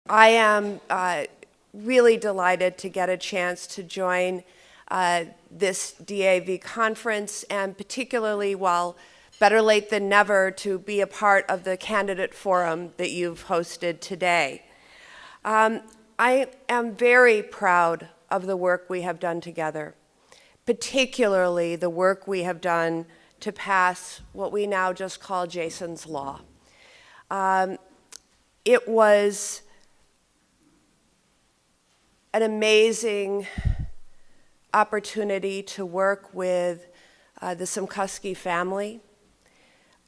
I am really delighted to get a chance to join this DAV conference, and particularly, while better late than never, to be a part of the candidate forum that you've hosted today. I am very proud of the work we have done together, particularly the work we have done to pass what we now just call Jason's Law. It was an amazing opportunity to work with the Simkuski family,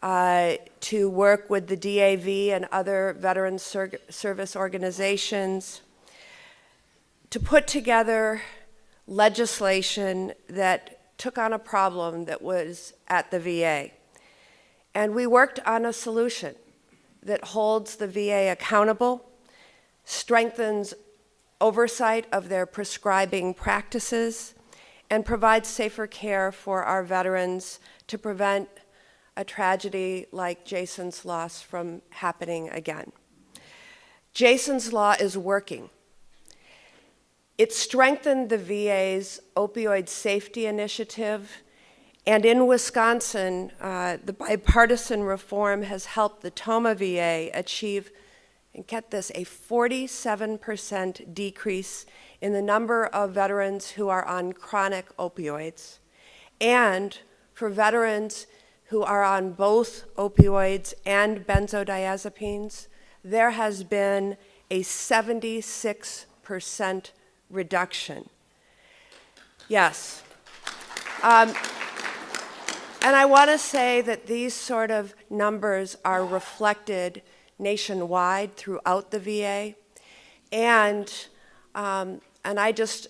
to work with the DAV and other veterans service organizations, to put together legislation that took on a problem that was at the VA. And we worked on a solution that holds the VA accountable, strengthens oversight of their prescribing practices, and provides safer care for our veterans to prevent a tragedy like Jason's loss from happening again. Jason's Law is working. It strengthened the VA's opioid safety initiative, and in Wisconsin, the bipartisan reform has helped the Toma VA achieve, and get this, a 47% decrease in the number of veterans who are on chronic opioids. And for veterans who are on both opioids and benzodiazepines, there has been a 76% reduction. Yes. And I want to say that these sort of numbers are reflected nationwide throughout the VA. And I just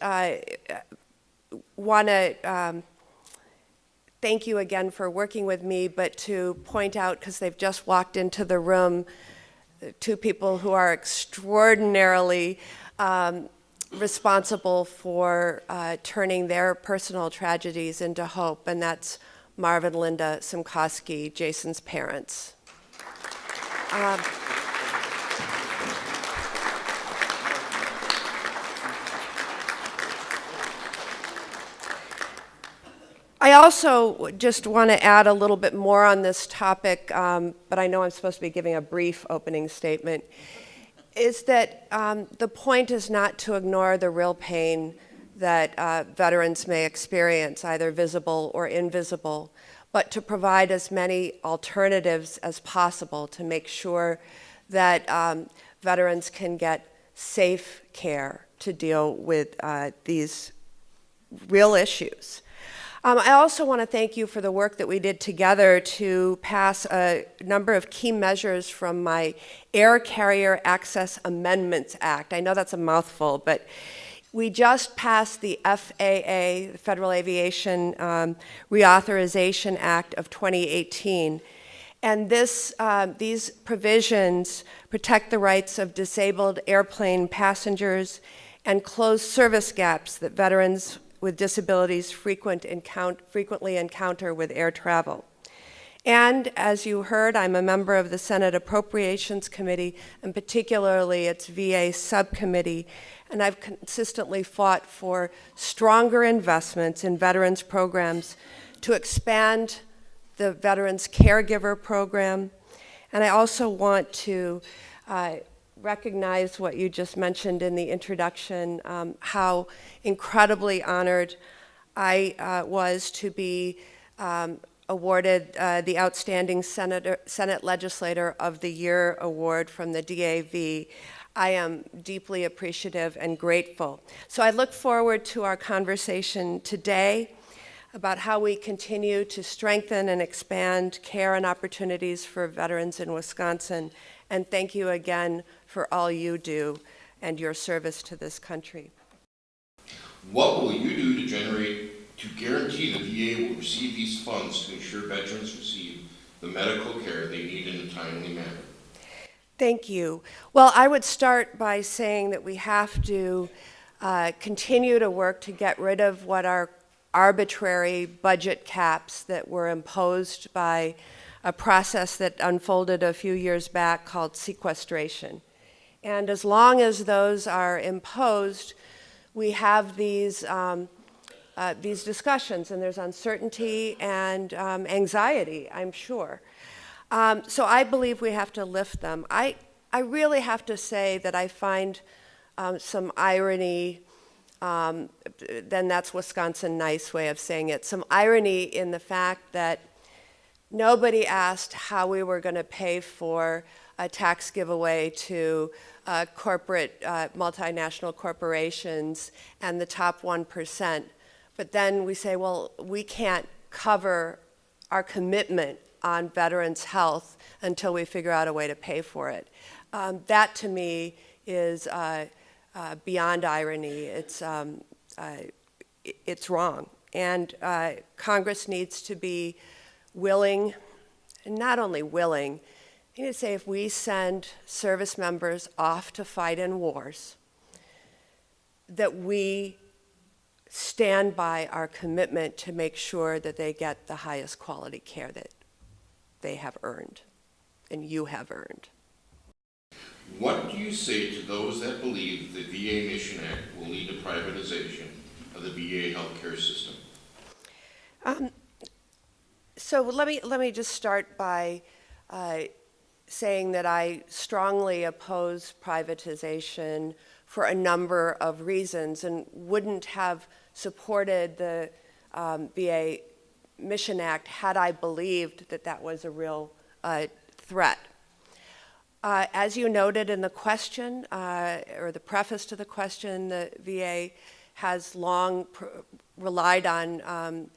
want to thank you again for working with me, but to point out, because they've just walked into the room, two people who are extraordinarily responsible for turning their personal tragedies into hope, and that's Marv and Linda Simkoski, Jason's parents. I also just want to add a little bit more on this topic, but I know I'm supposed to be giving a brief opening statement, is that the point is not to ignore the real pain that veterans may experience, either visible or invisible, but to provide as many alternatives as possible to make sure that veterans can get safe care to deal with these real issues. I also want to thank you for the work that we did together to pass a number of key measures from my Air Carrier Access Amendments Act. I know that's a mouthful, but we just passed the FAA, the Federal Aviation Reauthorization Act of 2018. And these provisions protect the rights of disabled airplane passengers and close service gaps that veterans with disabilities frequently encounter with air travel. And as you heard, I'm a member of the Senate Appropriations Committee, and particularly its VA subcommittee, and I've consistently fought for stronger investments in veterans programs to expand the Veterans Caregiver Program. And I also want to recognize what you just mentioned in the introduction, how incredibly honored I was to be awarded the Outstanding Senate Legislator of the Year award from the DAV. I am deeply appreciative and grateful. So I look forward to our conversation today about how we continue to strengthen and expand care and opportunities for veterans in Wisconsin. And thank you again for all you do and your service to this country. What will you do to guarantee the VA will receive these funds to ensure veterans receive the medical care they need in a timely manner? Thank you. Well, I would start by saying that we have to continue to work to get rid of what are arbitrary budget caps that were imposed by a process that unfolded a few years back called sequestration. And as long as those are imposed, we have these discussions, and there's uncertainty and anxiety, I'm sure. So I believe we have to lift them. I really have to say that I find some irony, then that's Wisconsin nice way of saying it, some irony in the fact that nobody asked how we were going to pay for a tax giveaway to corporate, multinational corporations and the top 1%. But then we say, well, we can't cover our commitment on veterans' health until we figure out a way to pay for it. That to me is beyond irony. It's wrong. And Congress needs to be willing, and not only willing, I need to say if we send service members off to fight in wars, that we stand by our commitment to make sure that they get the highest quality care that they have earned and you have earned. What do you say to those that believe the VA Mission Act will lead to privatization of the VA healthcare system? So let me just start by saying that I strongly oppose privatization for a number of reasons and wouldn't have supported the VA Mission Act had I believed that that was a real threat. As you noted in the question, or the preface to the question, the VA has long relied on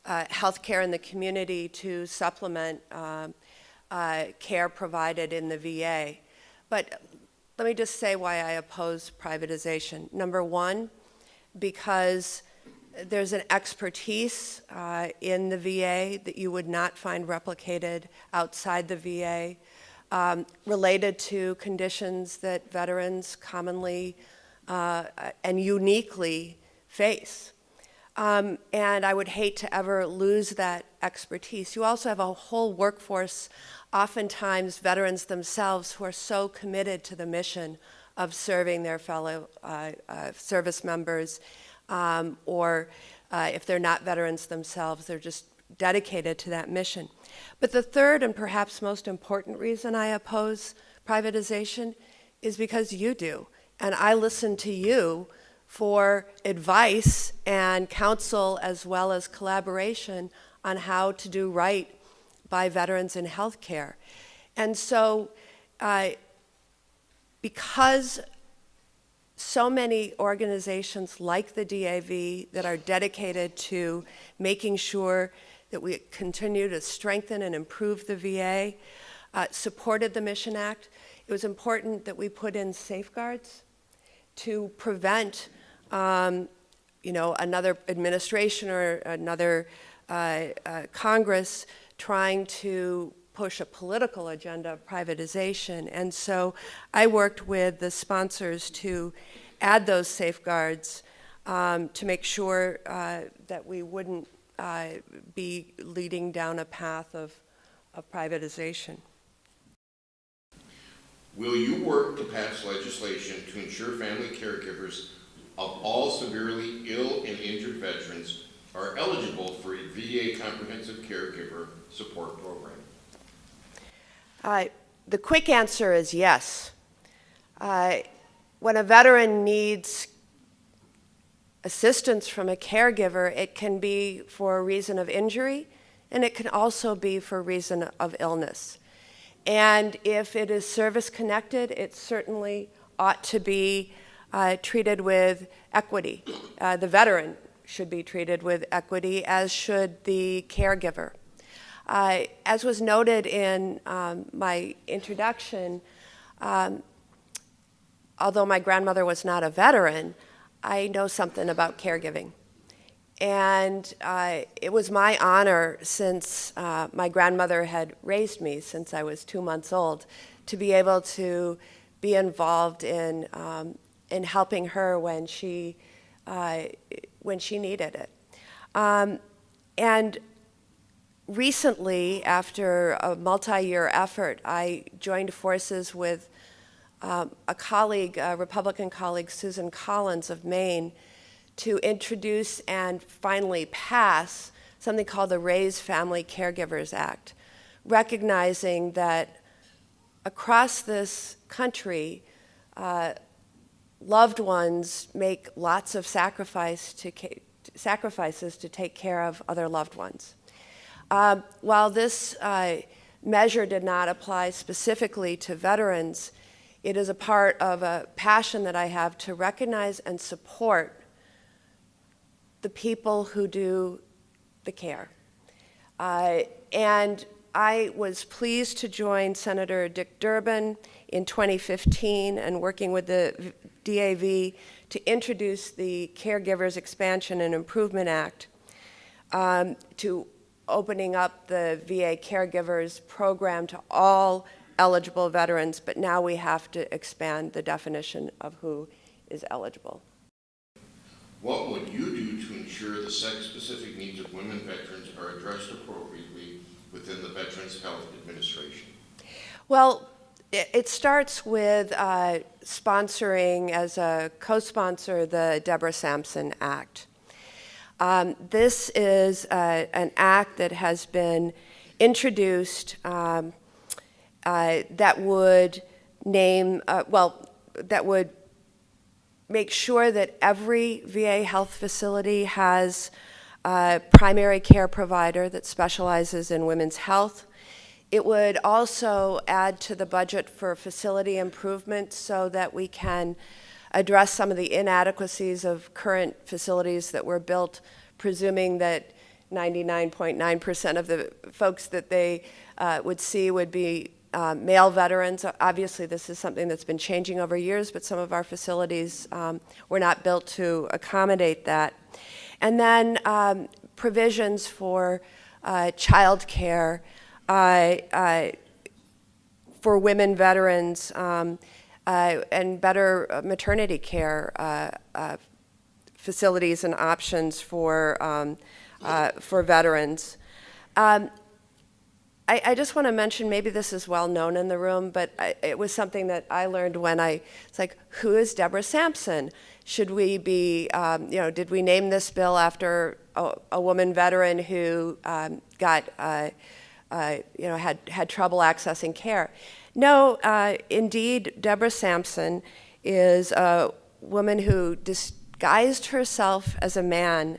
health care in the community to supplement care provided in the VA. But let me just say why I oppose privatization. Number one, because there's an expertise in the VA that you would not find replicated outside the VA, related to conditions that veterans commonly and uniquely face. And I would hate to ever lose that expertise. You also have a whole workforce, oftentimes veterans themselves, who are so committed to the mission of serving their fellow service members, or if they're not veterans themselves, they're just dedicated to that mission. But the third and perhaps most important reason I oppose privatization is because you do. And I listen to you for advice and counsel as well as collaboration on how to do right by veterans in healthcare. And so because so many organizations like the DAV that are dedicated to making sure that we continue to strengthen and improve the VA, supported the Mission Act, it was important that we put in safeguards to prevent another administration or another Congress trying to push a political agenda of privatization. And so I worked with the sponsors to add those safeguards to make sure that we wouldn't be leading down a path of privatization. Will you work to pass legislation to ensure family caregivers of all severely ill and injured veterans are eligible for a VA comprehensive caregiver support program? The quick answer is yes. When a veteran needs assistance from a caregiver, it can be for a reason of injury, and it can also be for a reason of illness. And if it is service-connected, it certainly ought to be treated with equity. The veteran should be treated with equity, as should the caregiver. As was noted in my introduction, although my grandmother was not a veteran, I know something about caregiving. And it was my honor, since my grandmother had raised me since I was 2 months old, to be able to be involved in helping her when she needed it. And recently, after a multi-year effort, I joined forces with a colleague, a Republican colleague, Susan Collins of Maine, to introduce and finally pass something called the Raise Family Caregivers Act, recognizing that across this country, loved ones make lots of sacrifices to take care of other loved ones. While this measure did not apply specifically to veterans, it is a part of a passion that I have to recognize and support the people who do the care. And I was pleased to join Senator Dick Durbin in 2015 and working with the DAV to introduce the Caregivers Expansion and Improvement Act, to opening up the VA caregivers program to all eligible veterans, but now we have to expand the definition of who is eligible. What would you do to ensure the sex-specific needs of women veterans are addressed appropriately within the Veterans Health Administration? Well, it starts with sponsoring, as a co-sponsor, the Deborah Sampson Act. This is an act that has been introduced that would that would make sure that every VA health facility has a primary care provider that specializes in women's health. It would also add to the budget for facility improvements so that we can address some of the inadequacies of current facilities that were built, presuming that 99.9% of the folks that they would see would be male veterans. Obviously, this is something that's been changing over years, but some of our facilities were not built to accommodate that. And then provisions for child care for women veterans and better maternity care facilities and options for veterans. I just want to mention, maybe this is well known in the room, but it was something that I learned when it's like, who is Deborah Sampson? Should we be, did we name this bill after a woman veteran who got, had trouble accessing care? No, indeed, Deborah Sampson is a woman who disguised herself as a man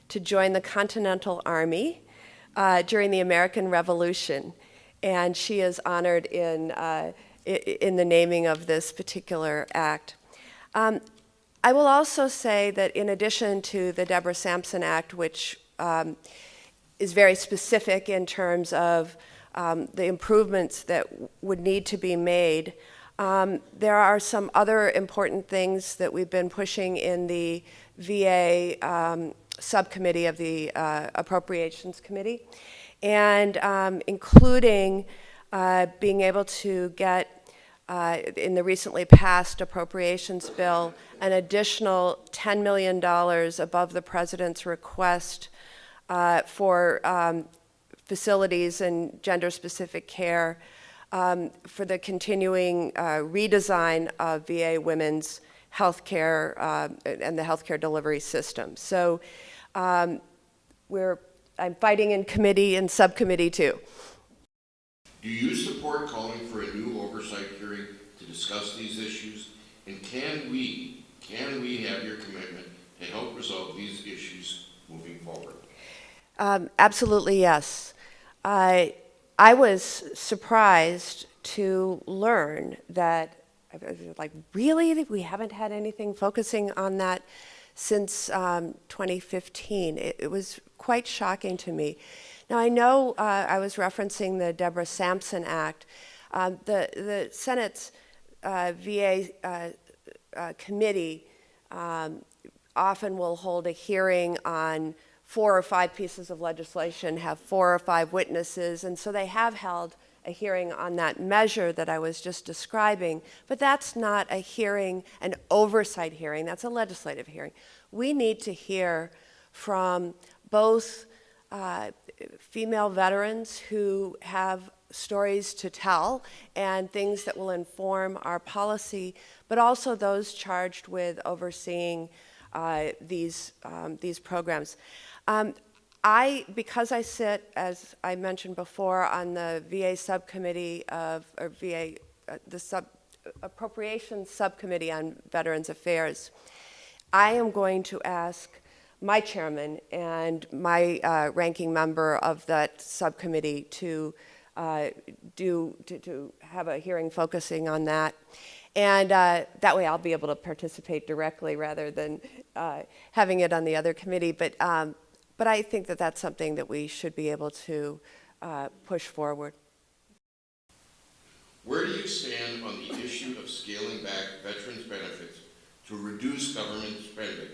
to join the Continental Army during the American Revolution, and she is honored in the naming of this particular act. I will also say that in addition to the Deborah Sampson Act, which is very specific in terms of the improvements that would need to be made, there are some other important things that we've been pushing in the VA subcommittee of the Appropriations Committee, and including being able to get, in the recently passed appropriations bill, an additional $10 million above the president's request for facilities and gender-specific care for the continuing redesign of VA women's health care and the healthcare delivery system. So I'm fighting in committee and subcommittee too. Do you support calling for a new oversight hearing to discuss these issues? And can we have your commitment to help resolve these issues moving forward? Absolutely, yes. I was surprised to learn that, like, really, we haven't had anything focusing on that since 2015. It was quite shocking to me. Now, I know I was referencing the Deborah Sampson Act. The Senate's VA committee often will hold a hearing on 4 or 5 pieces of legislation, have 4 or 5 witnesses, and so they have held a hearing on that measure that I was just describing, but that's not a hearing, an oversight hearing, that's a legislative hearing. We need to hear from both female veterans who have stories to tell and things that will inform our policy, but also those charged with overseeing these programs. Because I sit, as I mentioned before, on the VA subcommittee or VA, Appropriations Subcommittee on Veterans Affairs, I am going to ask my chairman and my ranking member of that subcommittee to have a hearing focusing on that. And that way I'll be able to participate directly rather than having it on the other committee. But I think that that's something that we should be able to push forward. Where do you stand on the issue of scaling back veterans' benefits to reduce government spending?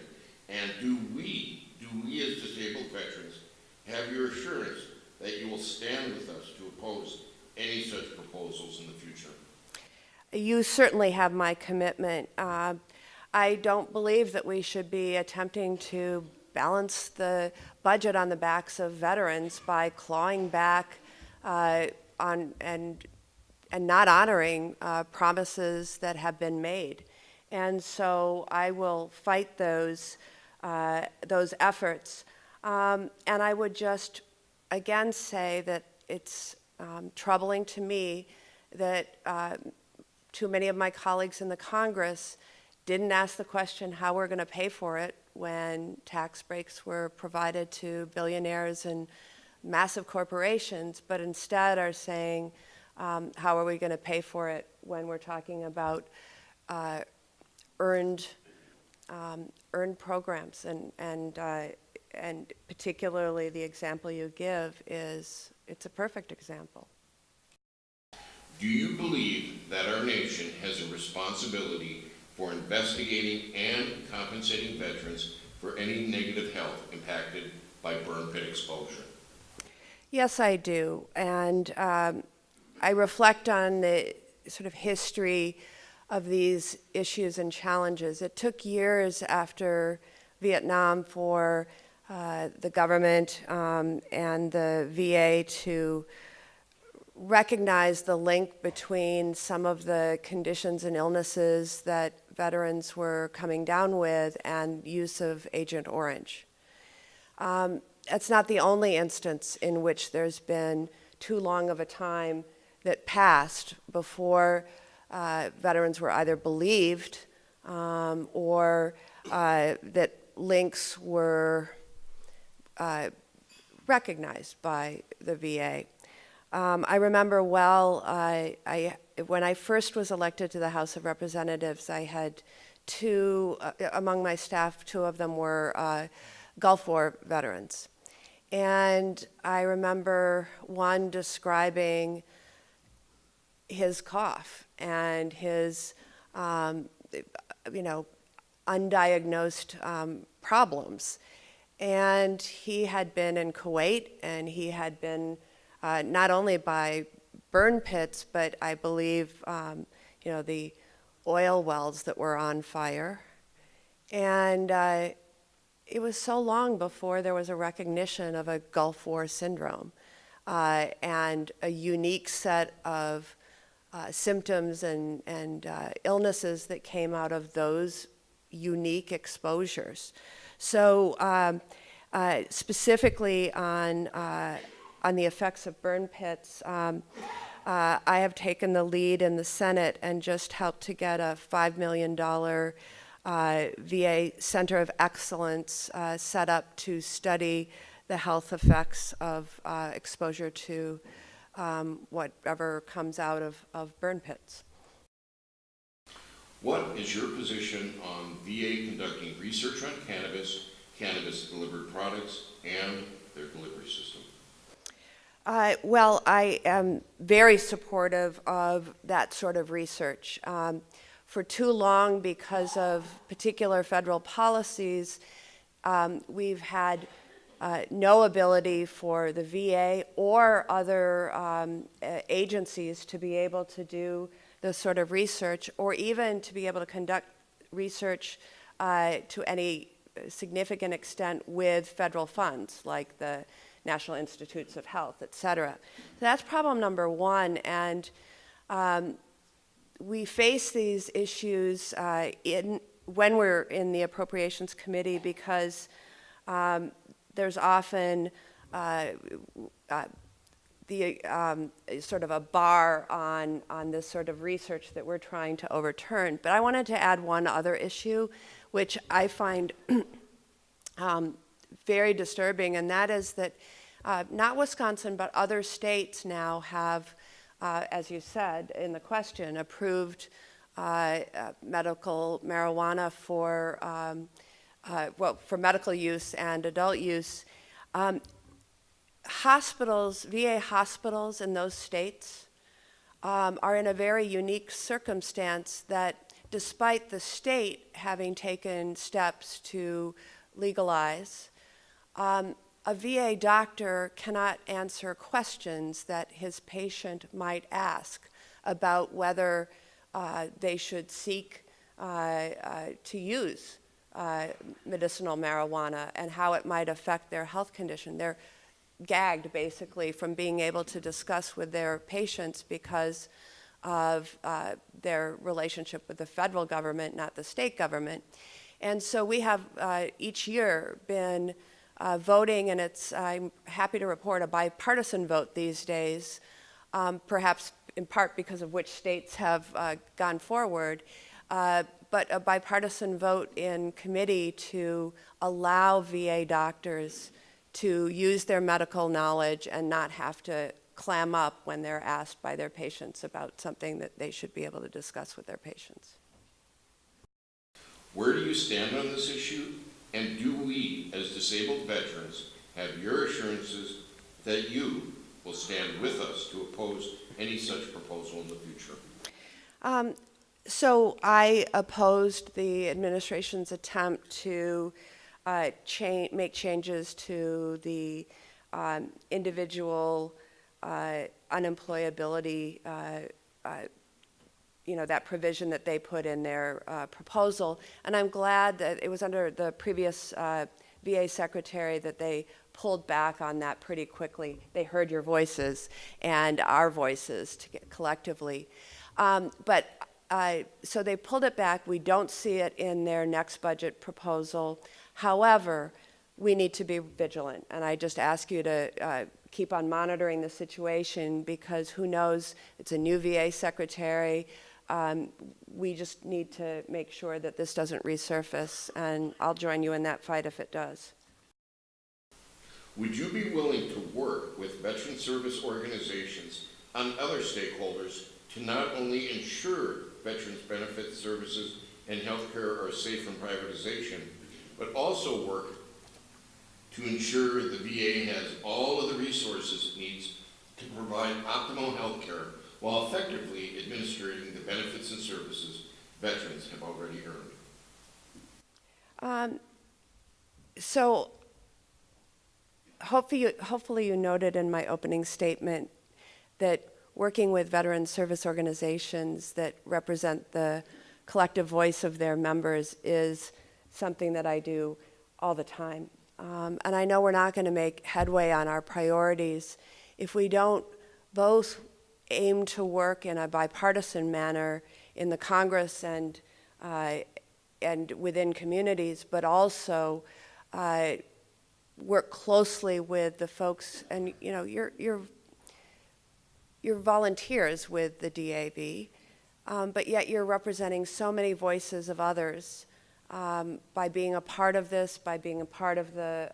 And do we as disabled veterans have your assurance that you will stand with us to oppose any such proposals in the future? You certainly have my commitment. I don't believe that we should be attempting to balance the budget on the backs of veterans by clawing back on and not honoring promises that have been made. And so I will fight those efforts. And I would just again say that it's troubling to me that too many of my colleagues in the Congress didn't ask the question how we're going to pay for it when tax breaks were provided to billionaires and massive corporations, but instead are saying, how are we going to pay for it when we're talking about earned programs, and particularly the example you give it's a perfect example. Do you believe that our nation has a responsibility for investigating and compensating veterans for any negative health impacted by burn pit exposure? Yes, I do, and I reflect on the sort of history of these issues and challenges. It took years after Vietnam for the government and the VA to recognize the link between some of the conditions and illnesses that veterans were coming down with and use of Agent Orange. It's not the only instance in which there's been too long of a time that passed before veterans were either believed or that links were recognized by the VA. I remember well, when I first was elected to the House of Representatives, I had two, among my staff, two of them were Gulf War veterans. And I remember one describing his cough and his, undiagnosed problems. And he had been in Kuwait, and he had been not only by burn pits, but I believe, the oil wells that were on fire. And it was so long before there was a recognition of a Gulf War syndrome and a unique set of symptoms and illnesses that came out of those unique exposures. So specifically on the effects of burn pits, I have taken the lead in the Senate and just helped to get a $5 million VA Center of Excellence set up to study the health effects of exposure to whatever comes out of burn pits. What is your position on VA conducting research on cannabis, cannabis-delivered products, and their delivery system? Well, I am very supportive of that sort of research. For too long, because of particular federal policies, we've had no ability for the VA or other agencies to be able to do this sort of research, or even to be able to conduct research to any significant extent with federal funds, like the National Institutes of Health, et cetera. That's problem number one, and we face these issues when we're in the Appropriations Committee because there's often sort of a bar on this sort of research that we're trying to overturn. But I wanted to add one other issue, which I find very disturbing, and that is that not Wisconsin, but other states now have, as you said in the question, approved medical marijuana for medical use and adult use. Hospitals, VA hospitals in those states are in a very unique circumstance that despite the state having taken steps to legalize, a VA doctor cannot answer questions that his patient might ask about whether they should seek to use medicinal marijuana and how it might affect their health condition. They're gagged, basically, from being able to discuss with their patients because of their relationship with the federal government, not the state government. And so we have each year been voting, and I'm happy to report, a bipartisan vote these days, perhaps in part because of which states have gone forward, but a bipartisan vote in committee to allow VA doctors to use their medical knowledge and not have to clam up when they're asked by their patients about something that they should be able to discuss with their patients. Where do you stand on this issue? And do we, as disabled veterans, have your assurances that you will stand with us to oppose any such proposal in the future? So I opposed the administration's attempt to make changes to the individual unemployability, that provision that they put in their proposal. And I'm glad that it was under the previous VA secretary that they pulled back on that pretty quickly. They heard your voices and our voices collectively. So they pulled it back. We don't see it in their next budget proposal. However, we need to be vigilant, and I just ask you to keep on monitoring the situation because who knows, it's a new VA secretary. We just need to make sure that this doesn't resurface, and I'll join you in that fight if it does. Would you be willing to work with veteran service organizations and other stakeholders to not only ensure veterans benefits, services, and healthcare are safe from privatization, but also work to ensure the VA has all of the resources it needs to provide optimal health care while effectively administering the benefits and services veterans have already earned? So hopefully you noted in my opening statement that working with veteran service organizations that represent the collective voice of their members is something that I do all the time. And I know we're not going to make headway on our priorities if we don't both aim to work in a bipartisan manner in the Congress and within communities, but also work closely with the folks. And you're volunteers with the DAV, but yet you're representing so many voices of others by being a part of this, by being a part of the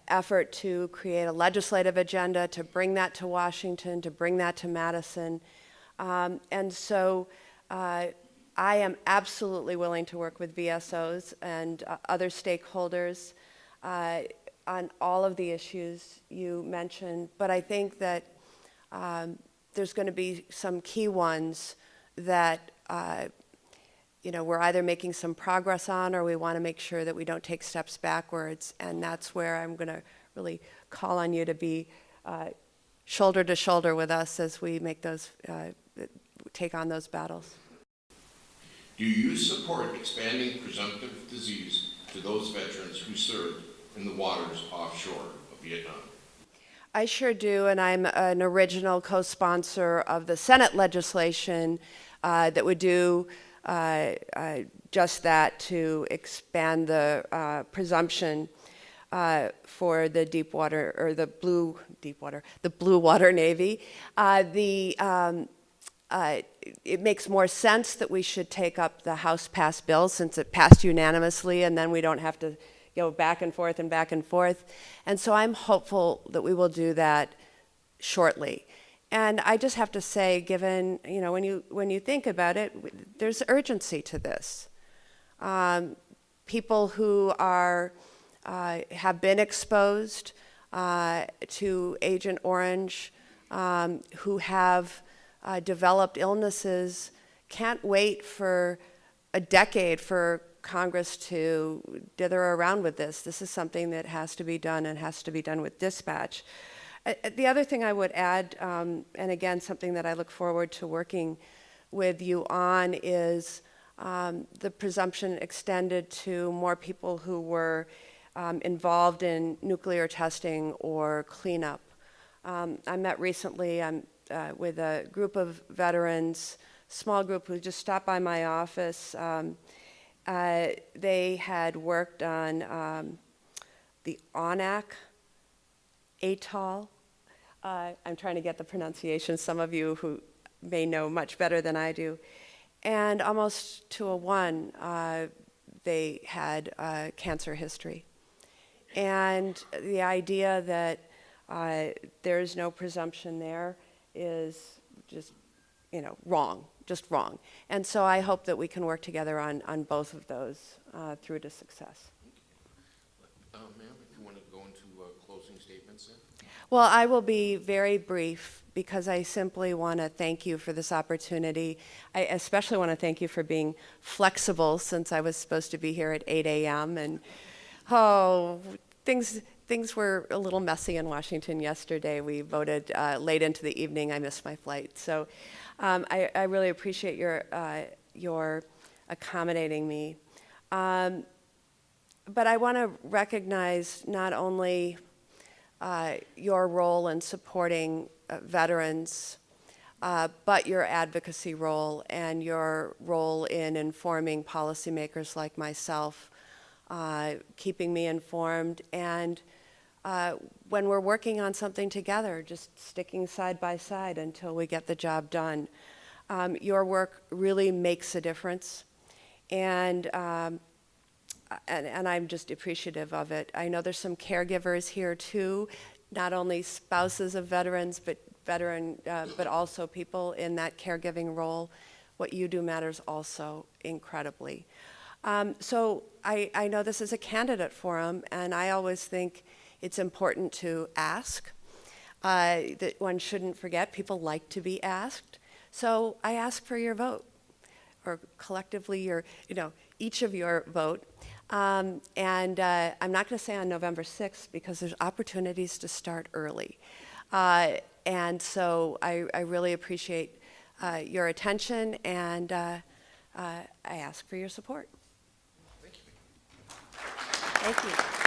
effort to create a legislative agenda, to bring that to Washington, to bring that to Madison. And so I am absolutely willing to work with VSOs and other stakeholders on all of the issues you mentioned, but I think that there's going to be some key ones that we're either making some progress on or we want to make sure that we don't take steps backwards, and that's where I'm going to really call on you to be shoulder to shoulder with us as we make those, take on those battles. Do you support expanding presumptive disease to those veterans who served in the waters offshore of Vietnam? I sure do, and I'm an original co-sponsor of the Senate legislation that would do just that, to expand the presumption for the deep water, or the blue water Navy. It makes more sense that we should take up the House passed bill, since it passed unanimously, and then we don't have to go back and forth and back and forth. And so I'm hopeful that we will do that shortly. And I just have to say, given, when you think about it, there's urgency to this. People who have been exposed to Agent Orange, who have developed illnesses, can't wait for a decade for Congress to dither around with this. This is something that has to be done, and has to be done with dispatch. The other thing I would add, and again, something that I look forward to working with you on, is the presumption extended to more people who were involved in nuclear testing or cleanup. I met recently with a group of veterans, small group, who just stopped by my office. They had worked on the Onak atoll. I'm trying to get the pronunciation, some of you who may know much better than I do. And almost to a one, they had cancer history. And the idea that there's no presumption there is just, wrong. Just wrong. And so I hope that we can work together on both of those through to success. Ma'am, if you want to go into closing statements then? Well, I will be very brief, because I simply want to thank you for this opportunity. I especially want to thank you for being flexible, since I was supposed to be here at 8 a.m. And things were a little messy in Washington yesterday. We voted late into the evening. I missed my flight. So I really appreciate your accommodating me. But I want to recognize not only your role in supporting veterans, but your advocacy role and your role in informing policymakers like myself, keeping me informed, and when we're working on something together, just sticking side by side until we get the job done. Your work really makes a difference, and I'm just appreciative of it. I know there's some caregivers here too, not only spouses of veterans, but also people in that caregiving role. What you do matters also incredibly. So I know this is a candidate forum, and I always think it's important to ask. That one shouldn't forget, people like to be asked. So I ask for your vote, or collectively each of your vote. And I'm not going to say on November 6th, because there's opportunities to start early. And so I really appreciate your attention, and I ask for your support. Thank you. Thank you.